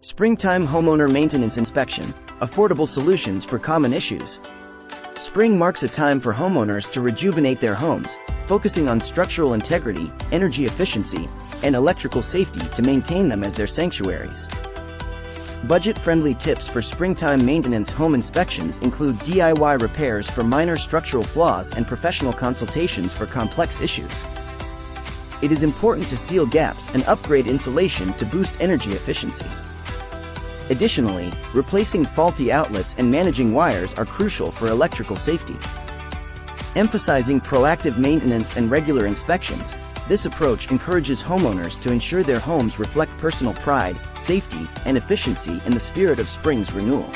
Springtime homeowner maintenance inspection, affordable solutions for common issues. Spring marks a time for homeowners to rejuvenate their homes, focusing on structural integrity, energy efficiency, and electrical safety to maintain them as their sanctuaries. Budget-friendly tips for springtime maintenance home inspections include DIY repairs for minor structural flaws and professional consultations for complex issues. It is important to seal gaps and upgrade insulation to boost energy efficiency. Additionally, replacing faulty outlets and managing wires are crucial for electrical safety. Emphasizing proactive maintenance and regular inspections, this approach encourages homeowners to ensure their homes reflect personal pride, safety, and efficiency in the spirit of spring's renewal.